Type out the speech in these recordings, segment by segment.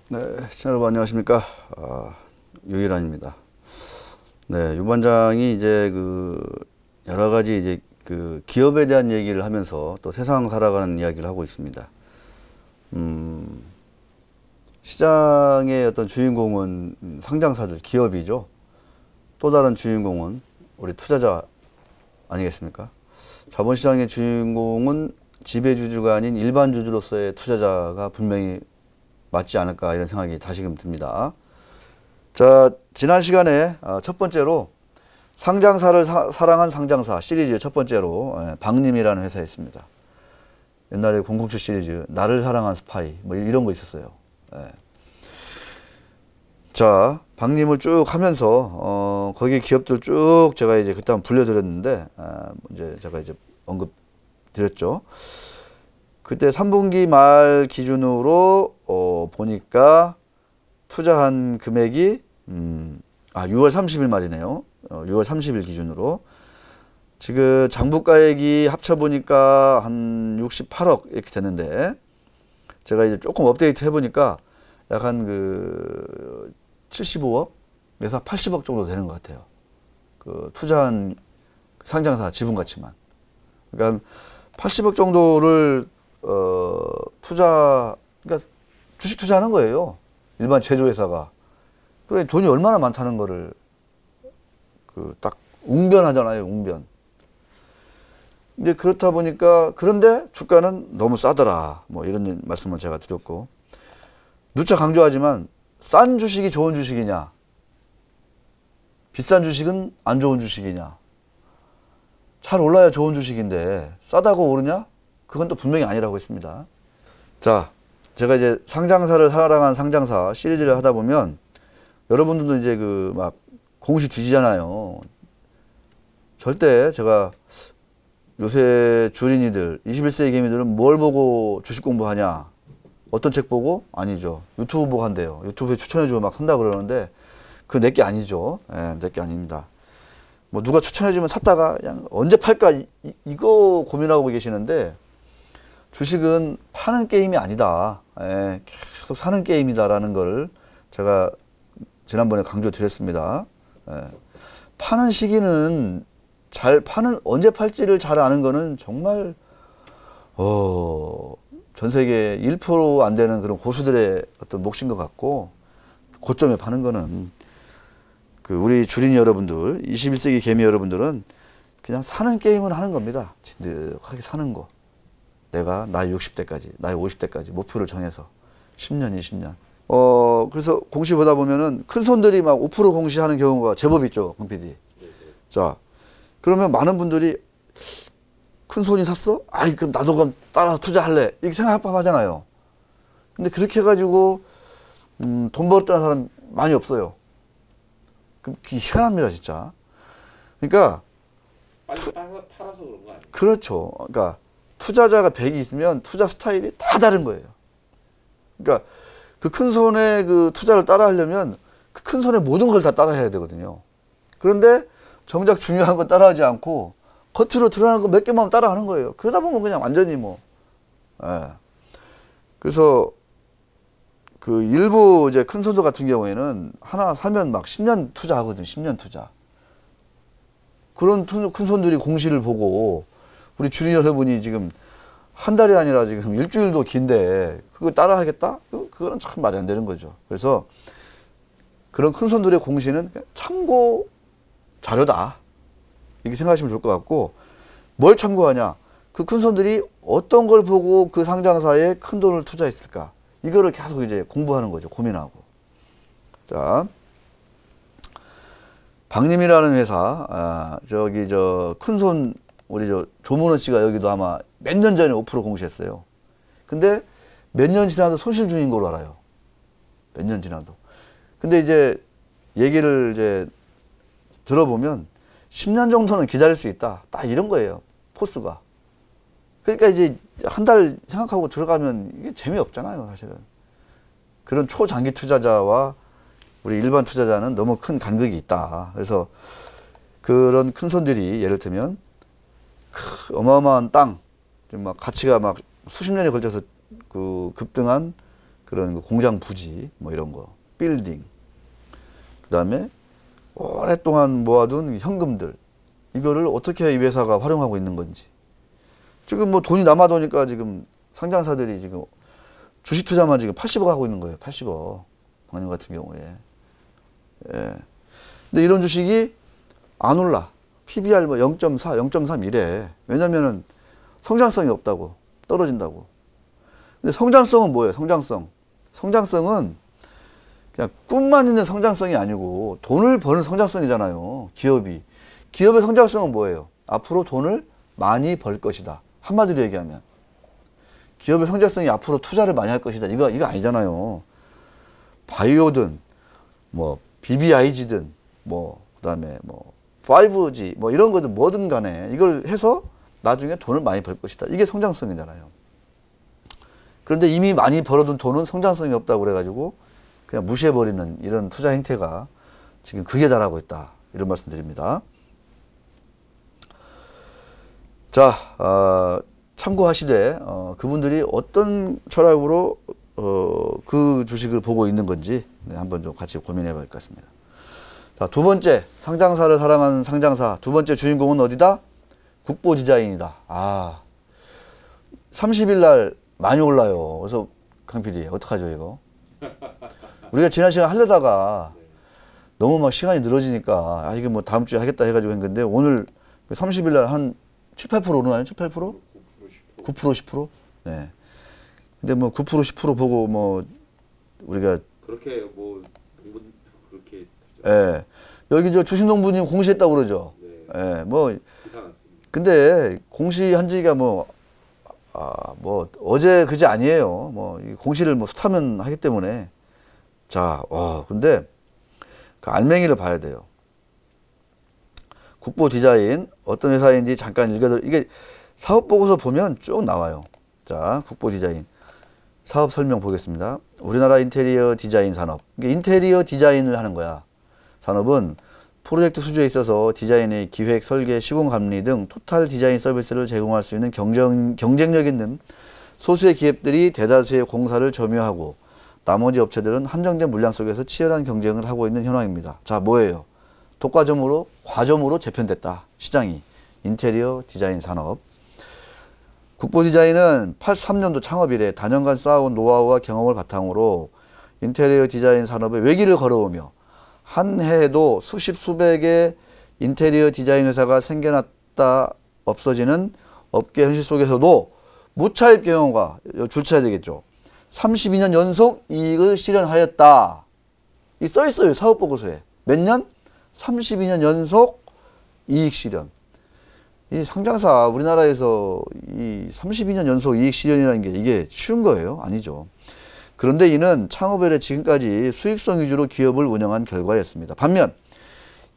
네, 여러분 안녕하십니까? 유일환입니다. 네, 유반장이 이제 여러 가지 이제 기업에 대한 얘기를 하면서 또 세상 살아가는 이야기를 하고 있습니다. 시장의 어떤 주인공은 상장사들, 기업이죠. 또 다른 주인공은 우리 투자자 아니겠습니까? 자본시장의 주인공은 지배주주가 아닌 일반 주주로서의 투자자가 분명히 맞지 않을까 이런 생각이 다시금 듭니다. 자, 지난 시간에 첫 번째로 상장사를 사랑한 상장사 시리즈 첫 번째로 박림이라는 회사였습니다. 옛날에 007 시리즈 나를 사랑한 스파이 뭐 이런 거 있었어요. 자, 박림을 쭉 하면서 거기 기업들 쭉 제가 이제 그때 한번 불려드렸는데 이제 제가 이제 언급 드렸죠. 그때 3분기 말 기준으로 보니까 투자한 금액이 6월 30일 말이네요. 6월 30일 기준으로 지금 장부가액이 합쳐보니까 한 68억 이렇게 됐는데 제가 이제 조금 업데이트 해보니까 약간 75억에서 80억 정도 되는 것 같아요. 투자한 상장사 지분 가치만. 그러니까 80억 정도를 그러니까 주식 투자하는 거예요. 일반 제조회사가. 그래, 돈이 얼마나 많다는 거를, 딱, 웅변하잖아요, 웅변. 이제 그렇다 보니까, 그런데 주가는 너무 싸더라. 뭐 이런 말씀을 제가 드렸고. 누차 강조하지만, 싼 주식이 좋은 주식이냐? 비싼 주식은 안 좋은 주식이냐? 잘 올라야 좋은 주식인데, 싸다고 오르냐? 그건 또 분명히 아니라고 했습니다. 자, 제가 이제 상장사를 사랑한 상장사 시리즈를 하다 보면 여러분들도 이제 막 공시 뒤지잖아요. 절대 제가 요새 주린이들, 21세기 개미들은 뭘 보고 주식 공부하냐? 어떤 책 보고? 아니죠. 유튜브 보고 한대요. 유튜브에 추천해주고 막 산다 그러는데 그거 내게 아니죠. 내게 아닙니다. 뭐 누가 추천해주면 샀다가 그냥 언제 팔까 이거 고민하고 계시는데 주식은 파는 게임이 아니다. 계속 사는 게임이다라는 걸 제가 지난번에 강조드렸습니다. 파는 시기는 언제 팔지를 잘 아는 거는 정말 전 세계 1% 안 되는 그런 고수들의 어떤 몫인 것 같고 고점에 파는 거는 우리 주린이 여러분들, 21세기 개미 여러분들은 그냥 사는 게임은 하는 겁니다. 진득하게 사는 거. 내가 나이 60대까지, 나이 50대까지 목표를 정해서 10년, 20년. 그래서 공시 보다 보면은 큰 손들이 막 5% 공시하는 경우가 제법 있죠, 강 PD. 자, 그러면 많은 분들이 큰 손이 샀어? 아이, 그럼 나도 그럼 따라서 투자할래. 이렇게 생각할 법하잖아요. 근데 그렇게 해가지고, 돈 벌었다는 사람 많이 없어요. 그게 희한합니다, 진짜. 그러니까. 빨리 팔아서 그런 거 아니에요? 그렇죠. 그러니까. 투자자가 100이 있으면 투자 스타일이 다 다른 거예요. 그러니까 그 큰 손의 투자를 따라 하려면 그 큰 손의 모든 걸 다 따라 해야 되거든요. 그런데 정작 중요한 건 따라 하지 않고 겉으로 드러나는 거 몇 개만 따라 하는 거예요. 그러다 보면 그냥 완전히 그래서 일부 이제 큰 손들 같은 경우에는 하나 사면 막 10년 투자하거든요. 10년 투자. 그런 큰 손들이 공시를 보고 우리 주린 여러분이 지금 한 달이 아니라 지금 일주일도 긴데 그거 따라 하겠다? 그거는 참 말이 안 되는 거죠. 그래서 그런 큰 손들의 공시는 참고 자료다. 이렇게 생각하시면 좋을 것 같고 뭘 참고하냐? 그 큰 손들이 어떤 걸 보고 그 상장사에 큰 돈을 투자했을까? 이거를 계속 이제 공부하는 거죠. 고민하고. 자, 박림이라는 회사, 큰 손 우리 조문원 씨가 여기도 아마 몇 년 전에 5% 공시했어요. 근데 몇 년 지나도 손실 중인 걸로 알아요. 몇 년 지나도. 근데 이제 얘기를 이제 들어보면 10년 정도는 기다릴 수 있다. 딱 이런 거예요. 포스가. 그러니까 이제 한 달 생각하고 들어가면 이게 재미없잖아요, 사실은. 그런 초장기 투자자와 우리 일반 투자자는 너무 큰 간극이 있다. 그래서 그런 큰 손들이 예를 들면 어마어마한 땅, 막 가치가 막 수십 년에 걸쳐서 급등한 그런 공장 부지 뭐 이런 거, 빌딩, 그다음에 오랫동안 모아둔 현금들, 이거를 어떻게 이 회사가 활용하고 있는 건지. 지금 뭐 돈이 남아도니까 지금 상장사들이 지금 주식 투자만 지금 80억 하고 있는 거예요. 80억. 작년 같은 경우에. 예. 근데 이런 주식이 안 올라. PBR 뭐 0.4, 0.3 이래. 왜냐면은 성장성이 없다고. 떨어진다고. 근데 성장성은 뭐예요? 성장성. 성장성은 그냥 꿈만 있는 성장성이 아니고 돈을 버는 성장성이잖아요. 기업이. 기업의 성장성은 뭐예요? 앞으로 돈을 많이 벌 것이다. 한마디로 얘기하면. 기업의 성장성이 앞으로 투자를 많이 할 것이다. 이거 아니잖아요. 바이오든, 뭐, BBIG든, 뭐, 그 다음에 뭐, 5G, 뭐, 이런 거든 뭐든 간에 이걸 해서 나중에 돈을 많이 벌 것이다. 이게 성장성이잖아요. 그런데 이미 많이 벌어둔 돈은 성장성이 없다고 그래가지고 그냥 무시해버리는 이런 투자 행태가 지금 극에 달하고 있다. 이런 말씀 드립니다. 자, 참고하시되, 그분들이 어떤 철학으로, 그 주식을 보고 있는 건지, 네, 한번 좀 같이 고민해 볼 것 같습니다. 자, 두 번째, 상장사를 사랑하는 상장사. 두 번째 주인공은 어디다? 국보 디자인이다. 30일 날 많이 올라요. 그래서 강 PD, 어떡하죠, 이거? 우리가 지난 시간 하려다가 너무 막 시간이 늘어지니까, 이게 뭐 다음 주에 하겠다 해가지고 했는데, 오늘 30일 날 한 7, 8% 오르나요? 7, 8%? 9%, 10%? 네. 근데 뭐 9%, 10% 보고 뭐 우리가 그렇게 뭐 농분 그렇게 예. 여기 저 주식농부님 공시했다고 그러죠. 네. 예. 뭐 이상했습니다. 근데 공시한 지가 뭐 어제 그제 아니에요. 뭐 이 공시를 뭐 수타면 하기 때문에 자, 근데 그 알맹이를 봐야 돼요. 국보 디자인 어떤 회사인지 잠깐 이게 사업 보고서 보면 쭉 나와요. 자, 국보 디자인 사업 설명 보겠습니다. 우리나라 인테리어 디자인 산업. 이게 인테리어 디자인을 하는 거야. 산업은 프로젝트 수주에 있어서 디자인의 기획, 설계, 시공 감리 등 토탈 디자인 서비스를 제공할 수 있는 경쟁력 있는 소수의 기업들이 대다수의 공사를 점유하고 나머지 업체들은 한정된 물량 속에서 치열한 경쟁을 하고 있는 현황입니다. 자, 뭐예요? 독과점으로 과점으로 재편됐다. 시장이 인테리어 디자인 산업. 국보 디자인은 83년도 창업 이래 다년간 쌓아온 노하우와 경험을 바탕으로 인테리어 디자인 산업의 외길을 걸어오며 한 해에도 수십 수백의 인테리어 디자인 회사가 생겨났다 없어지는 업계 현실 속에서도 무차입 경영과 줄쳐야 되겠죠. 32년 연속 이익을 실현하였다. 이 써 있어요. 사업 보고서에. 몇 년? 32년 연속 이익 실현. 이 상장사 우리나라에서 이 32년 연속 이익 실현이라는 게 이게 쉬운 거예요? 아니죠. 그런데 이는 창업 이래 지금까지 수익성 위주로 기업을 운영한 결과였습니다. 반면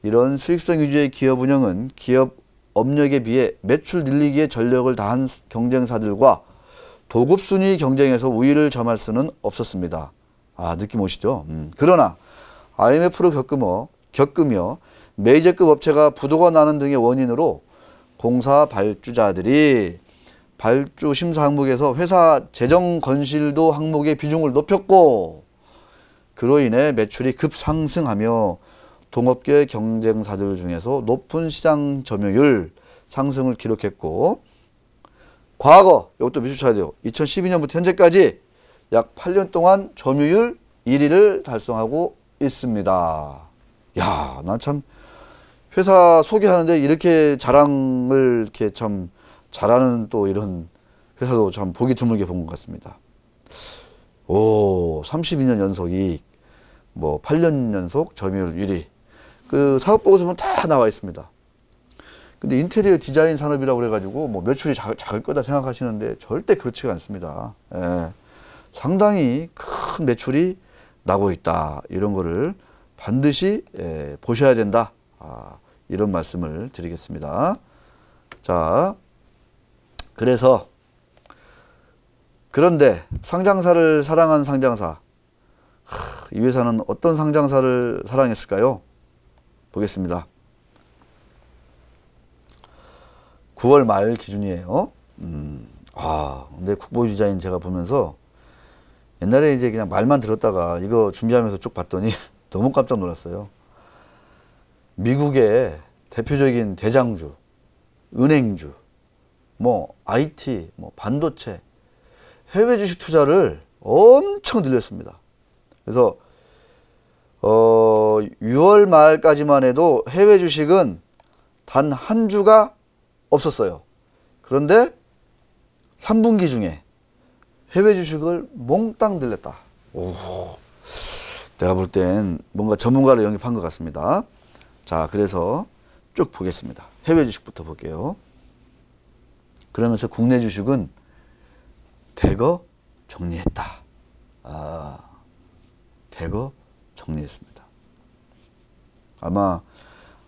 이런 수익성 위주의 기업 운영은 기업 업력에 비해 매출 늘리기에 전력을 다한 경쟁사들과 도급순위 경쟁에서 우위를 점할 수는 없었습니다. 느낌 오시죠? 그러나 IMF를 겪으며 메이저급 업체가 부도가 나는 등의 원인으로 공사 발주자들이 발주 심사 항목에서 회사 재정 건실도 항목의 비중을 높였고 그로 인해 매출이 급상승하며 동업계 경쟁사들 중에서 높은 시장 점유율 상승을 기록했고 과거 이것도 미주쳐야 돼요. 2012년부터 현재까지 약 8년 동안 점유율 1위를 달성하고 있습니다. 야, 난 참 회사 소개하는데 이렇게 자랑을 이렇게 참 잘하는 또 이런 회사도 참 보기 드물게 본 것 같습니다. 32년 연속 이익, 뭐 8년 연속 점유율 1위. 그 사업 보고서 보면 다 나와 있습니다. 근데 인테리어 디자인 산업이라고 그래가지고 뭐 매출이 작을 거다 생각하시는데 절대 그렇지가 않습니다. 예. 상당히 큰 매출이 나고 있다. 이런 거를 반드시 보셔야 된다. 이런 말씀을 드리겠습니다. 자, 그런데 상장사를 사랑한 상장사. 이 회사는 어떤 상장사를 사랑했을까요? 보겠습니다. 9월 말 기준이에요. 근데 국보 디자인 제가 보면서 옛날에 이제 그냥 말만 들었다가 이거 준비하면서 쭉 봤더니 너무 깜짝 놀랐어요. 미국의 대표적인 대장주, 은행주, 뭐 IT, 뭐 반도체, 해외 주식 투자를 엄청 늘렸습니다. 그래서 6월 말까지만 해도 해외 주식은 단 한 주가 없었어요. 그런데 3분기 중에 해외 주식을 몽땅 들렸다. 오, 내가 볼 땐 뭔가 전문가를 영입한 것 같습니다. 자, 그래서 쭉 보겠습니다. 해외 주식부터 볼게요. 그러면서 국내 주식은 대거 정리했다. 대거 정리했습니다. 아마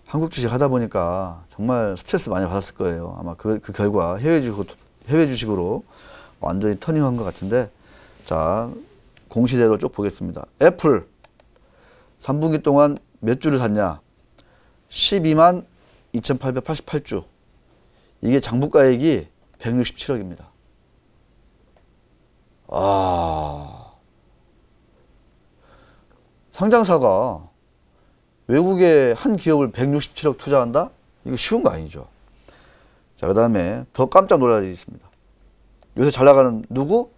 한국 주식 하다 보니까 정말 스트레스 많이 받았을 거예요. 아마 그 결과 해외 주식으로 완전히 터닝한 것 같은데, 자, 공시대로 쭉 보겠습니다. 애플 3분기 동안 몇 주를 샀냐? 12만 2,888주. 이게 장부가액이 167억입니다. 상장사가 외국의 한 기업을 167억 투자한다? 이거 쉬운 거 아니죠. 자, 그 다음에 더 깜짝 놀랄 일이 있습니다. 요새 잘 나가는 누구?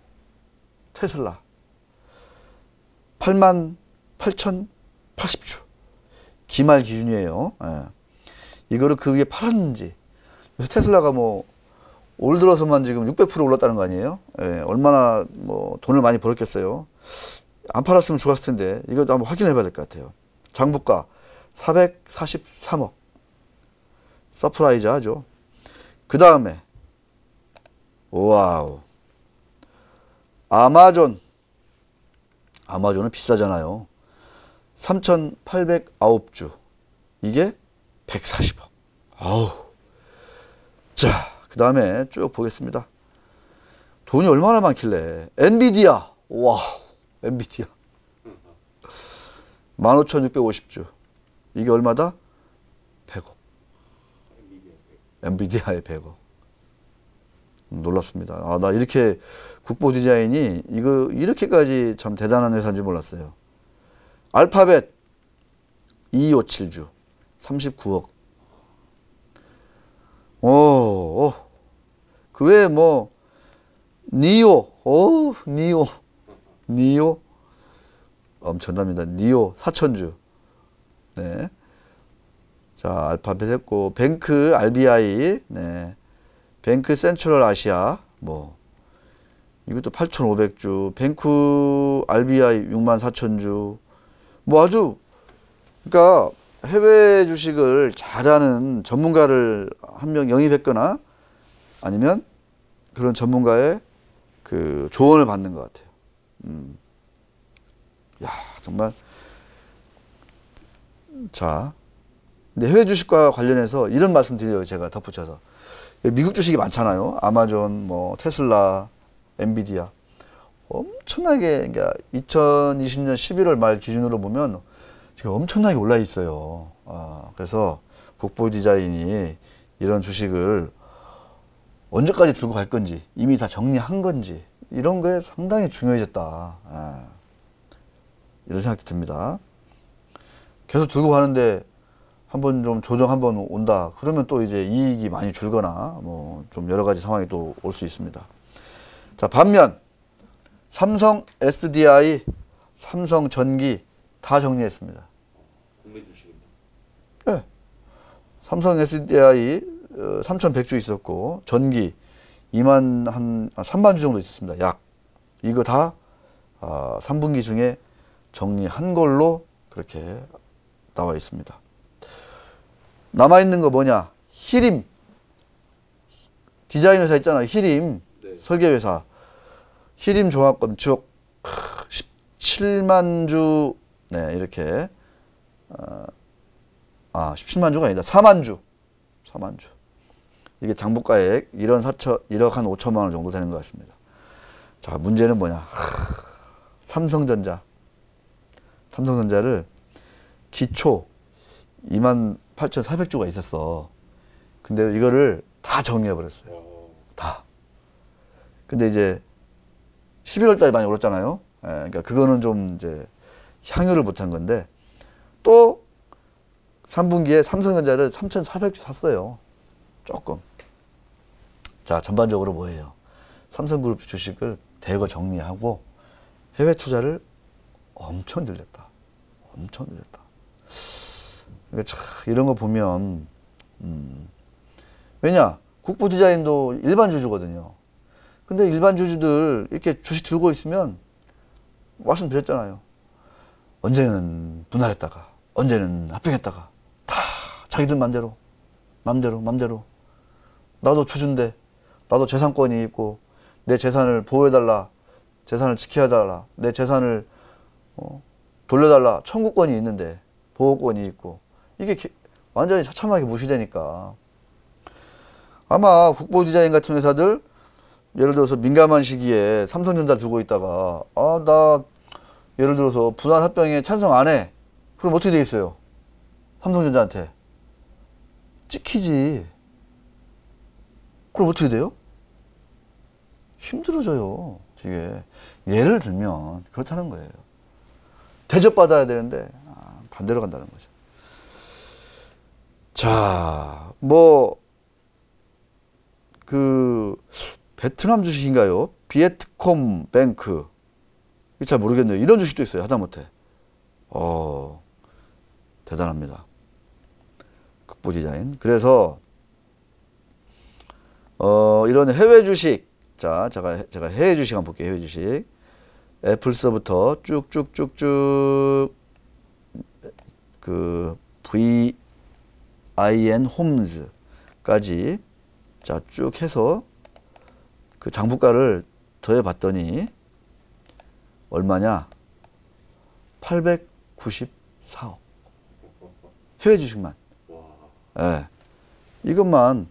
테슬라. 8만 8,080주. 기말 기준이에요. 예. 이거를 그 위에 팔았는지. 요새 테슬라가 뭐 올 들어서만 지금 600% 올랐다는 거 아니에요? 예. 얼마나 뭐 돈을 많이 벌었겠어요. 안 팔았으면 좋았을 텐데 이것도 한번 확인해 봐야 될 것 같아요. 장부가 443억. 서프라이즈 하죠. 그 다음에 와우, 아마존은 비싸잖아요. 3,809주. 이게 140억. 아우. 자, 그 다음에 쭉 보겠습니다. 돈이 얼마나 많길래. 엔비디아. 와우. 엔비디아. 15,650주. 이게 얼마다? 100억. 엔비디아의 100억. 놀랍습니다. 나 이렇게 국보 디자인이 이렇게까지 참 대단한 회사인 줄 몰랐어요. 알파벳 257주 39억. 그 외에 뭐 니오 엄청납니다. 니오 4,000주. 네. 자, 알파벳 했고, 뱅크 RBI, 네. 뱅크 센트럴 아시아, 뭐 이것도 8,500주, 뱅크 RBI 64,000주, 뭐 아주, 그러니까 해외 주식을 잘하는 전문가를 한 명 영입했거나 아니면 그런 전문가의 그 조언을 받는 것 같아요. 야, 정말. 자, 근데 해외 주식과 관련해서 이런 말씀 드려요. 제가 덧붙여서. 미국 주식이 많잖아요. 아마존, 뭐 테슬라, 엔비디아. 엄청나게, 그러니까 2020년 11월 말 기준으로 보면 지금 엄청나게 올라 있어요. 그래서 국보 디자인이 이런 주식을 언제까지 들고 갈 건지, 이미 다 정리한 건지, 이런 거에 상당히 중요해졌다. 이런 생각이 듭니다. 계속 들고 가는데 한번 좀 조정 한번 온다. 그러면 또 이제 이익이 많이 줄거나 뭐 좀 여러 가지 상황이 또 올 수 있습니다. 자, 반면 삼성 SDI, 삼성 전기 다 정리했습니다. 국내 주식입니다. 네. 삼성 SDI 3,100주 있었고 전기 3만 주 정도 있었습니다. 약. 이거 다 3분기 중에 정리한 걸로 그렇게 나와 있습니다. 남아있는 거 뭐냐? 히림. 디자인 회사 있잖아요. 히림. 네. 설계회사. 히림 종합금 쭉 17만 주. 네, 이렇게. 17만 주가 아니다. 4만 주. 4만 주. 이게 장부가액 1억 한 5천만 원 정도 되는 것 같습니다. 자, 문제는 뭐냐? 삼성전자를 기초 28,400주가 있었어. 근데 이거를 다 정리해버렸어요. 다. 근데 이제 11월 달에 많이 올랐잖아요. 그러니까 그거는 좀 이제 향유를 못한 건데 또 3분기에 삼성전자를 3,400주 샀어요. 조금. 자, 전반적으로 뭐예요? 삼성그룹 주식을 대거 정리하고 해외 투자를 엄청 늘렸다. 엄청 늘렸다. 그러니까 참 이런 거 보면 왜냐? 국부 디자인도 일반 주주거든요. 근데 일반 주주들 이렇게 주식 들고 있으면 말씀드렸잖아요. 언제는 분할했다가 언제는 합병했다가 다 자기들 맘대로 나도 주주인데 나도 재산권이 있고 내 재산을 보호해달라, 재산을 지켜달라, 내 재산을 돌려달라 청구권이 있는데 보호권이 있고 이게 완전히 처참하게 무시되니까 아마 국보 디자인 같은 회사들 예를 들어서 민감한 시기에 삼성전자 들고 있다가 나 예를 들어서 분할 합병에 찬성 안 해. 그럼 어떻게 돼 있어요? 삼성전자한테 찍히지. 그럼 어떻게 돼요? 힘들어져요. 이게 예를 들면 그렇다는 거예요. 대접받아야 되는데 반대로 간다는 거죠. 자, 베트남 주식인가요? 비에트콤 뱅크. 잘 모르겠네요. 이런 주식도 있어요. 하다못해. 대단합니다. 국보 디자인. 그래서 이런 해외 주식. 자, 제가 해외 주식 한번 볼게요. 해외 주식. 애플서부터 쭉쭉쭉쭉 그 VIN 홈즈까지 자, 쭉 해서 그 장부가를 더해 봤더니 얼마냐? 894억. 해외 주식만. 예. 이것만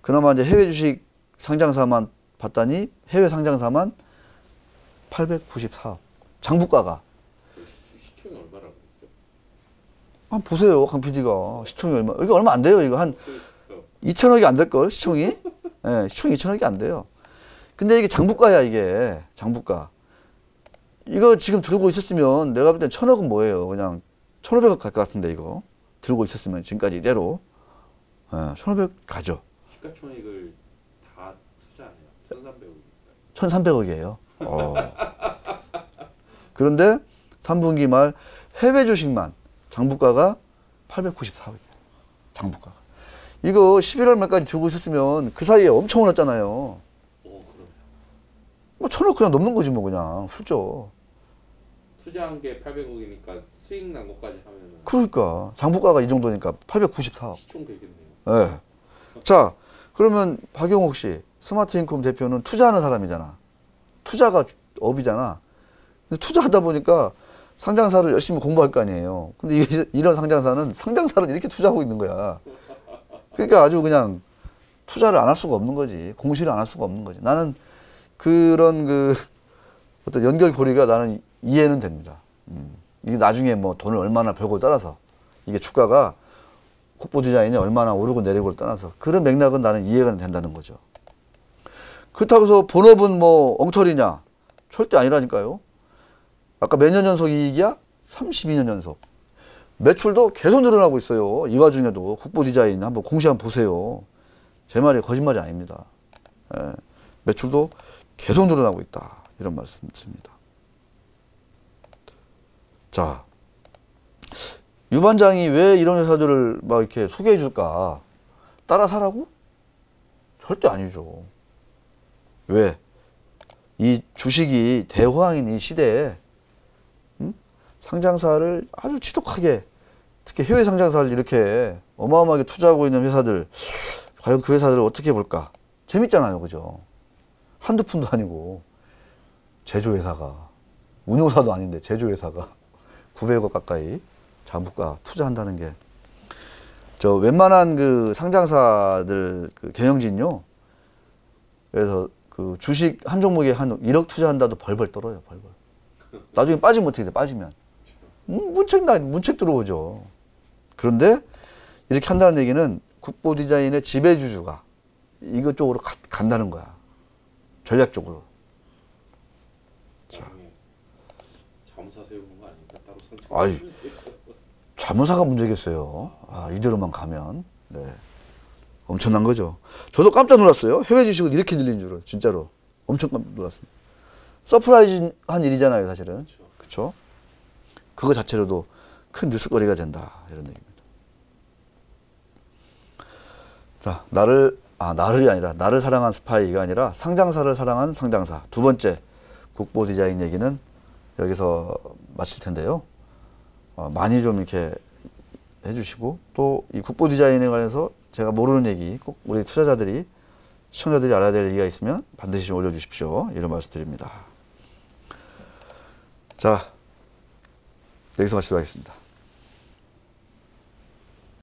그나마 이제 해외 주식 상장사만 봤더니 해외 상장사만 894억. 장부가가. 시총이 얼마라고 했죠? 한번 보세요, 강 PD가. 시총이 얼마? 이게 얼마 안 돼요. 이거 한 2천억이 안 될걸, 시총이? 예, 시총이 2천억이 안 돼요. 근데 이게 장부가야, 이게. 장부가. 이거 지금 들고 있었으면 내가 볼 땐 1,000억은 뭐예요? 그냥 1,500억 갈 것 같은데, 이거. 들고 있었으면 지금까지 이대로. 예, 1,500 가죠. 시가총액을 다 투자 안 해요. 1,300억이에요. 1,300억이니까. 그런데 3분기 말 해외 주식만 장부가가 894억이에요. 장부가가. 이거 11월 말까지 들고 있었으면 그 사이에 엄청 올랐잖아요. 그럼. 뭐 1,000억 그냥 넘는 거지 뭐 그냥 훌쩍. 투자한 게 800억이니까 수익 난 것까지 하면은 그러니까 장부가가 이 정도니까 894억. 시총 되겠네요. 네. 자, 그러면 박용옥 씨, 스마트인컴 대표는 투자하는 사람이잖아. 투자가 업이잖아. 근데 투자하다 보니까 상장사를 열심히 공부할 거 아니에요. 근데 이런 상장사는 상장사를 이렇게 투자하고 있는 거야. 그러니까 아주 그냥 투자를 안 할 수가 없는 거지. 공시를 안 할 수가 없는 거지. 나는 그런 어떤 연결고리가 나는 이해는 됩니다. 이게 나중에 뭐 돈을 얼마나 벌고를 따라서 이게 주가가 국보 디자인이 얼마나 오르고 내리고를 떠나서 그런 맥락은 나는 이해가 된다는 거죠. 그렇다고 해서 본업은 뭐 엉터리냐? 절대 아니라니까요. 아까 몇 년 연속 이익이야? 32년 연속. 매출도 계속 늘어나고 있어요. 이 와중에도 국보 디자인 한번 공시 한번 보세요. 제 말이 거짓말이 아닙니다. 예, 매출도 계속 늘어나고 있다. 이런 말씀 드립니다. 자, 유 반장이 왜 이런 회사들을 막 이렇게 소개해 줄까? 따라 사라고? 절대 아니죠. 왜? 이 주식이 대호황인 이 시대에 상장사를 아주 지독하게 특히 해외 상장사를 이렇게 어마어마하게 투자하고 있는 회사들 과연 그 회사들을 어떻게 볼까? 재밌잖아요. 그죠? 한두 푼도 아니고 제조회사가 운용사도 아닌데 제조회사가 900억 가까이 장부가 투자한다는 게 저 웬만한 그 상장사들 그 경영진요. 그래서 그 주식 한 종목에 한 1억 투자한다도 벌벌 떨어요. 벌벌. 나중에 빠지면 어떻게 돼? 빠지면 문책 들어오죠. 그런데 이렇게 한다는 얘기는 국보 디자인의 지배주주가 이것 쪽으로 간다는 거야. 전략적으로. 자, 자무사 세우는 거 아닙니까? 따로 선택. 아이, 자문사가 문제겠어요. 아, 이대로만 가면. 네. 엄청난 거죠. 저도 깜짝 놀랐어요. 해외 주식을 이렇게 들린 줄은. 진짜로. 엄청 깜짝 놀랐습니다. 서프라이즈한 일이잖아요, 사실은. 그렇죠? 그거 자체로도 큰 뉴스거리가 된다. 이런 얘기입니다. 자, 나를 아니라 나를 사랑한 스파이가 아니라 상장사를 사랑한 상장사. 두 번째 국보 디자인 얘기는 여기서 마칠 텐데요. 많이 좀 이렇게 해주시고 또 이 국보 디자인에 관해서 제가 모르는 얘기 꼭 우리 투자자들이 시청자들이 알아야 될 얘기가 있으면 반드시 좀 올려주십시오. 이런 말씀 드립니다. 자, 여기서 마치도록 하겠습니다.